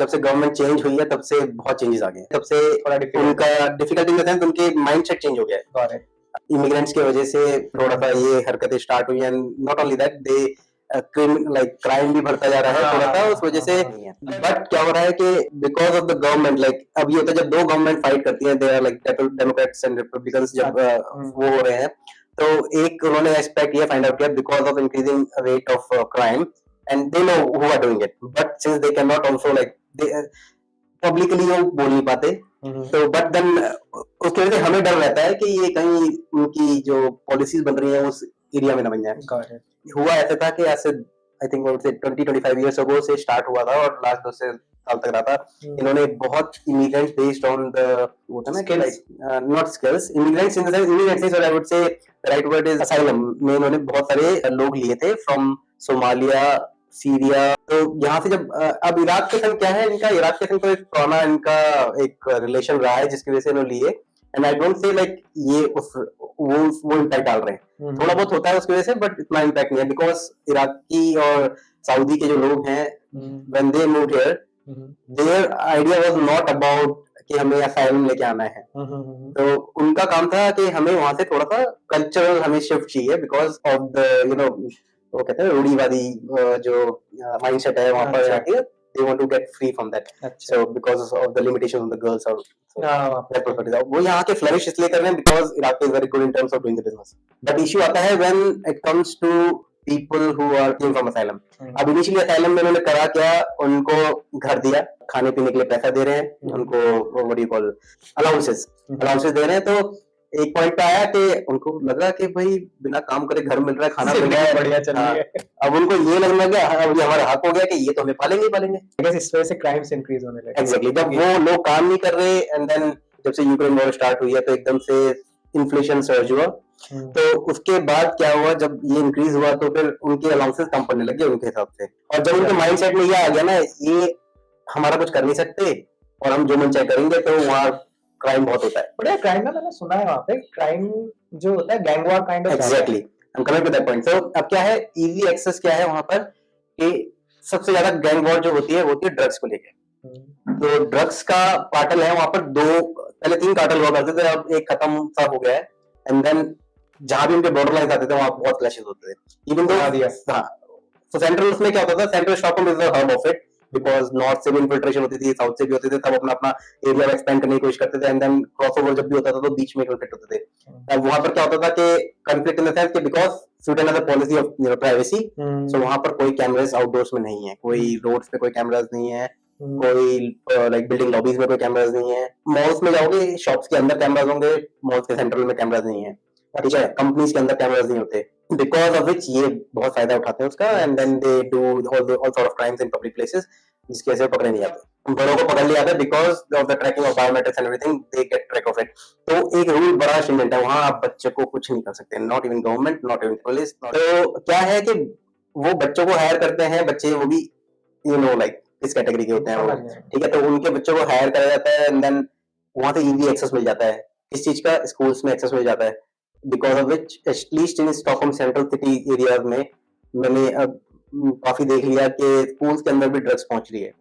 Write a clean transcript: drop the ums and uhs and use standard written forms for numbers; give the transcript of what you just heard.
जब से government change हुई है तब से बहुत चेंजेस आ गए हैं, तब से उनका डिफिकल्टी में उनके माइंडसेट चेंज हो गया है। इमिग्रेंट्स की वजह से थोड़ा सा ये हरकतें स्टार्ट हुई and not only that they crime भी बढ़ता जा रहा है थोड़ा सा उस वजह से। बट क्या हो रहा है कि because of the government, like अब ये होता है जब दो गवर्नमेंट फाइट करती है, they are like Democrats and Republicans, जब वो हो रहे हैं, तो एक उन्होंने एस्पेक्ट ये फाइंड आउट किया because of increasing rate of crime and they know who are doing it, but since they can not also like publicly वो बोल नहीं पाते, तो बट देन उसकी वजह से हमें डर रहता है कि ये कहीं उनकी जो पॉलिसीज बन रही है उस एरिया में ना बन जाए। हुआ ऐसा था कि ऐसे आई थिंक 20-25 इयर्स अगो से स्टार्ट हुआ था और लास्ट 2 साल तक रहा था। इन्होंने बहुत इमिग्रेंट्स बेस्ड ऑन द वो था ना कि like not skills, immigrants in the sense immigrants, और I would say right word is asylum में इन्होंने बहुत सारे लोग लिए थे फ्रॉम सोमालिया, सीरिया। तो यहाँ से जब अब इराक के संग क्या है इनका, इराक के संग तो एक पुराना इनका एक रिलेशन रहा है जिसकी वजह से इन्होंने लिए, and I don't say like ये उस वो इम्पैक्ट डाल रहे हैं, थोड़ा बहुत होता है उसकी वजह से, बट इतना इम्पैक्ट नहीं है बिकॉज इराकी और सऊदी के जो लोग हैं when they moved here, their idea was not about कि हमें असाइलम लेके आना है, तो उनका काम था कि हमें वहां से थोड़ा सा कल्चरल हमें शिफ्ट चाहिए because of the you know वो कहते हैं रूढ़ीवादी जो माइंडसेट है वहां पर जाके they want to get free from that, so because of the limitations of the girls or that property, वो यहाँ के flourish इसलिए कर रहे हैं because Iraq is very good in terms of doing the business, but issue आता है when it comes to people who are came from asylum। अब initially asylum में उन्होंने करा क्या, उनको घर दिया, खाने पीने के लिए पैसा दे रहे हैं, उनको what do you call allowances दे रहे हैं, तो एक पॉइंट पे आया कि उनको लगा कि भाई बिना काम करे घर मिल रहा है, खाना मिल रहा है, बढ़िया चल रही है। अब उनको ये लगने लगा अब ये हमारा हक हो गया कि ये तो हमें पालेंगे ही पालेंगे। इस वजह से क्राइम्स इंक्रीज होने लगे। एग्जैक्टली, जब वो लोग काम नहीं कर रहे एंड देन जब से यूक्रेन वॉर स्टार्ट हुई है तो एकदम से इन्फ्लेशन सर्ज हुआ, तो उसके बाद क्या हुआ, जब ये इंक्रीज हुआ तो फिर उनके अलाउंसेस कम पड़ने लगे उनके हिसाब से, और जब उनके माइंडसेट में ये आ गया ना ये हमारा कुछ कर नहीं सकते और हम जो मन चाहे करेंगे, तो वहाँ क्राइम बहुत होता है। बढ़िया क्राइम ना, मैंने सुना है वहाँ पे क्राइम जो होता है gang war kind of. Exactly, I am coming to that point. So अब क्या है, इजी एक्सेस क्या है वहाँ पर कि सबसे ज्यादा गैंग वॉर जो होती है ड्रग्स को लेके। तो ड्रग्स का कार्टेल है वहाँ पर, पहले 3 कार्टेल हुआ करते थे, अब एक खत्म सा हो गया है, एंड देन जहां भी उनके बॉर्डर लाइन आते थे वहाँ बहुत क्लैशेस होते थे। इवन दो तो सेंट्रल उसमें क्या होता था, central Stockholm is the hub of it because north से भी इन्फिल्ट्रेशन होती थी, साउथ से भी होती थी, तब अपना अपना एरिया एक्सपेंड करने की कोशिश करते थे, एंड देन क्रॉसओवर जब भी होता था तो बीच में कॉन्फ्लिक्ट होते थे। अब वहां पर क्या होता था कि कॉन्फ्लिक्ट इन द सेंस कि because Sweden has a policy of privacy, so वहां पर कोई कैमरास आउटडोर्स में नहीं है, कोई रोड्स पे कोई कैमरास नहीं है, कोई लाइक बिल्डिंग लॉबीज में कोई कैमरास नहीं है, मॉल्स में जाओगे शॉप्स के अंदर कैमरास होंगे, मॉल्स के सेंट्रल में कैमरास नहीं है, ठीक है, कंपनीज के अंदर कैमरास नहीं होते, बिकॉज ऑफ विच ये बहुत फायदा उठाते हैं उसका, and then they do all sort of crimes in public places जिसकी वजह से पकड़े नहीं जाते, बड़ों को पकड़ लिया जाता है because of the tracking of biometrics and everything, they get track of it. तो एक रूल बड़ा स्ट्रिक्ट है वहां, आप बच्चे को कुछ नहीं कर सकते, not even government, not even police. तो क्या है कि वो बच्चों को हायर करते हैं, बच्चे वो भी यू नो लाइक इस कैटेगरी के होते हैं वो, ठीक है, तो उनके बच्चों को हायर करा जाता है, एंड देन वहां से इजी एक्सेस मिल जाता है, इस चीज का स्कूल्स में एक्सेस मिल जाता है, because of which at least in Stockholm central city areas में मैंने अब काफी देख लिया कि स्कूल्स के अंदर भी ड्रग्स पहुंच रही है।